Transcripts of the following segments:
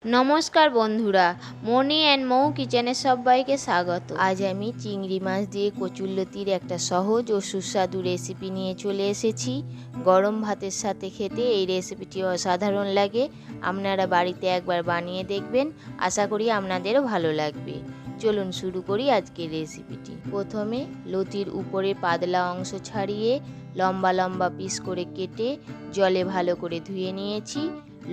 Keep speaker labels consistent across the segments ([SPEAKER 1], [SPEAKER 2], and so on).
[SPEAKER 1] নমস্কার বন্ধুরা, মনি অ্যান্ড মৌ কিচেনে সবাইকে স্বাগত। আজ আমি চিংড়ি মাছ দিয়ে কচুরলতির একটা সহজ ও সুস্বাদু রেসিপি নিয়ে চলে এসেছি। গরম ভাতের সাথে খেতে এই রেসিপিটি অসাধারণ লাগে। আপনারা বাড়িতে একবার বানিয়ে দেখবেন, আশা করি আপনাদেরও ভালো লাগবে। চলুন শুরু করি আজকের রেসিপিটি। প্রথমে লতির উপরে পাতলা অংশ ছাড়িয়ে লম্বা লম্বা পিস করে কেটে জলে ভালো করে ধুয়ে নিয়েছি।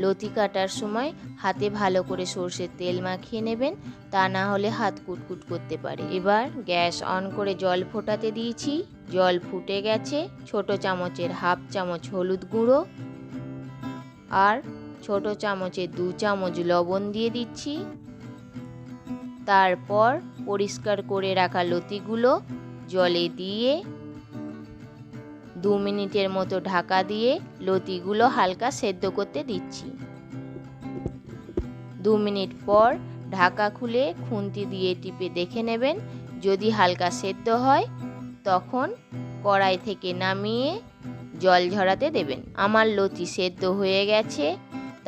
[SPEAKER 1] লতি কাটার সময় হাতে ভালো করে সর্ষের তেল মাখিয়ে নেবেন, তা না হলে হাত কুটকুট করতে পারে। এবার গ্যাস অন করে জল ফোটাতে দিয়েছি। জল ফুটে গেছে। ছোট চামচের হাফ চামচ হলুদ গুঁড়ো আর ছোট চামচের 2 চামচ লবণ দিয়ে দিচ্ছি। তারপর পরিষ্কার করে রাখা লতিগুলো জলে দিয়ে 2 মিনিটের মতো ঢাকা দিয়ে লতিগুলো হালকা সেদ্ধ করতে দিচ্ছি। 2 মিনিট পর ঢাকা খুলে খুন্তি দিয়ে টিপে দেখে নেবেন। যদি হালকা সেদ্ধ হয় তখন কড়াই থেকে নামিয়ে জল ঝরাতে দেবেন। আমার লতি সেদ্ধ হয়ে গেছে,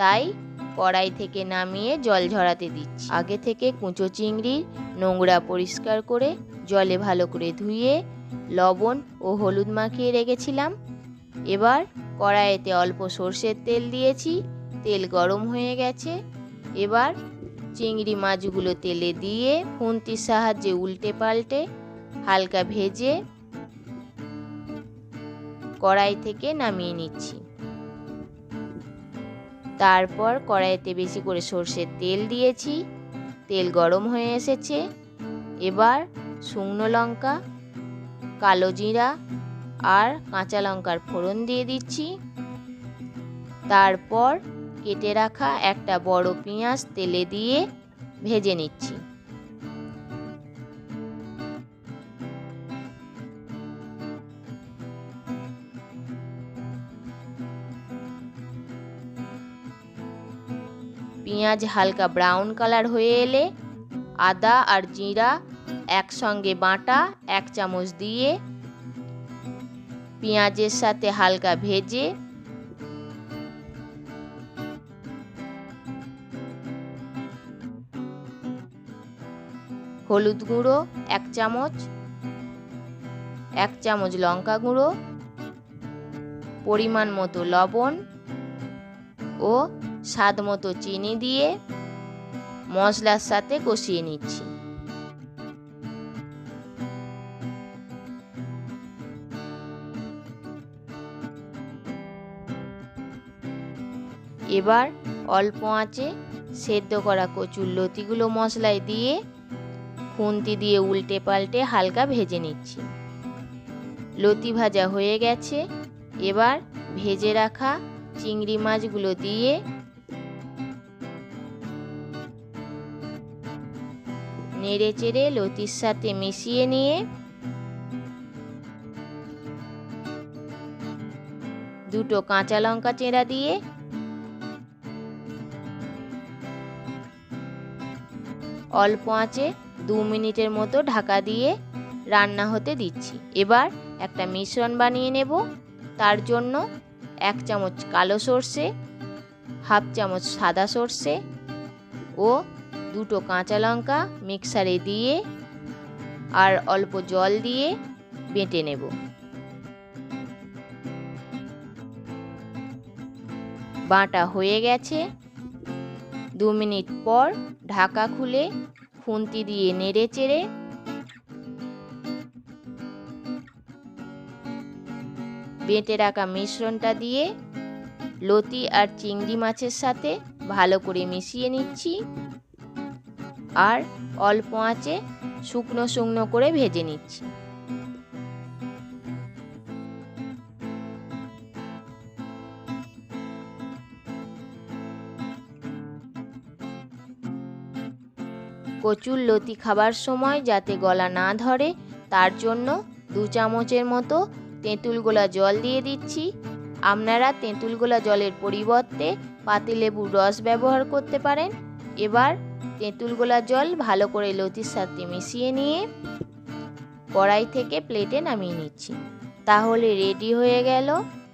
[SPEAKER 1] তাই কড়াই থেকে নামিয়ে জল ঝরাতে দিচ্ছি। আগে থেকে কুঁচো চিংড়ির নোংরা পরিষ্কার করে জলে ভালো করে ধুয়ে লবণ ও হলুদ মাখিয়ে রেখেছিলাম। এবার কড়াইতে অল্প সর্ষের তেল দিয়েছি। তেল গরম হয়ে গেছে। এবার চিংড়ি মাছগুলো তেলে দিয়ে খুন্তির সাহায্যে উল্টে পাল্টে হালকা ভেজে কড়াই থেকে নামিয়ে নিচ্ছি। তারপর কড়াইতে বেশি করে সর্ষের তেল দিয়েছি। তেল গরম হয়ে এসেছে। এবার শুকনো লঙ্কা, কালো জিরা আর কাঁচা লঙ্কার ফোড়ন দিয়ে দিচ্ছি। তারপর কেটে রাখা একটা বড় পেঁয়াজ তেলে দিয়ে ভেজে নিচ্ছি। পেঁয়াজ হালকা ব্রাউন কালার হয়ে এলে আদা আর জিরা একসঙ্গে বাটা 1 চামচ দিয়ে পেঁয়াজের সাথে হালকা ভেজে হলুদ গুঁড়ো 1 চামচ, 1 চামচ লঙ্কা গুঁড়ো, পরিমাণ মতো লবণ ও স্বাদ মতো চিনি দিয়ে মশলার সাথে কষিয়ে নিচ্ছি। এবার অল্প আঁচে সেদ্ধ করা কচুর লতিগুলো মশলায় দিয়ে খুন্তি দিয়ে উল্টে পাল্টে হালকা ভেজে নিচ্ছি। লতি ভাজা হয়ে গেছে। এবার ভেজে রাখা চিংড়ি মাছগুলো দিয়ে নেড়ে চেড়ে লতির সাথে মিশিয়ে নিয়ে 2 কাঁচা লঙ্কা চেরা দিয়ে অল্প আঁচে 2 মিনিটের মতো ঢাকা দিয়ে রান্না হতে দিচ্ছি। এবার একটা মিশ্রণ বানিয়ে নেব। তার জন্য 1 চামচ কালো সর্ষে, হাফ চামচ সাদা সর্ষে ও 2 কাঁচা লঙ্কা মিক্সারে দিয়ে আর অল্প জল দিয়ে বেটে নেব। বাটা হয়ে গেছে। 2 মিনিট পর ঢাকা খুলে খুন্তি দিয়ে নেড়ে চেড়ে বেটে রাখা মিশ্রণটা দিয়ে লতি আর চিংড়ি মাছের সাথে ভালো করে মিশিয়ে নিচ্ছি আর অল্প আঁচে শুকনো শুকনো করে ভেজে নিচ্ছি। কচুর লতি খাবার সময় যাতে গলা না ধরে তার জন্য 2 চামচের মতো তেঁতুল গোলা জল দিয়ে দিচ্ছি। আপনারা তেঁতুল গোলা জলের পরিবর্তে পাতিলেবুর রস ব্যবহার করতে পারেন। এবার তেঁতুল গোলা জল ভালো করে লতির সাথে মিশিয়ে নিয়ে কড়াই থেকে প্লেটে নামিয়ে নিচ্ছি। তাহলে রেডি হয়ে গেল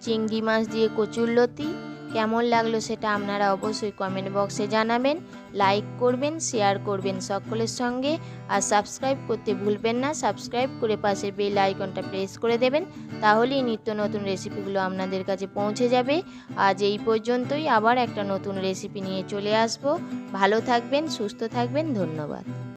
[SPEAKER 1] চিংড়ি মাছ দিয়ে কচুর লতি। কেমন লাগলো সেটা আপনারা অবশ্যই কমেন্ট বক্সে জানাবেন। লাইক করবেন, শেয়ার করবেন সকলের সঙ্গে, আর সাবস্ক্রাইব করতে ভুলবেন না। সাবস্ক্রাইব করে পাশের বেল আইকনটা প্রেস করে দেবেন, তাহলেই নিত্য নতুন রেসিপিগুলো আপনাদের কাছে পৌঁছে যাবে। আজ এই পর্যন্তই, আবার একটা নতুন রেসিপি নিয়ে চলে আসব। ভালো থাকবেন, সুস্থ থাকবেন, ধন্যবাদ।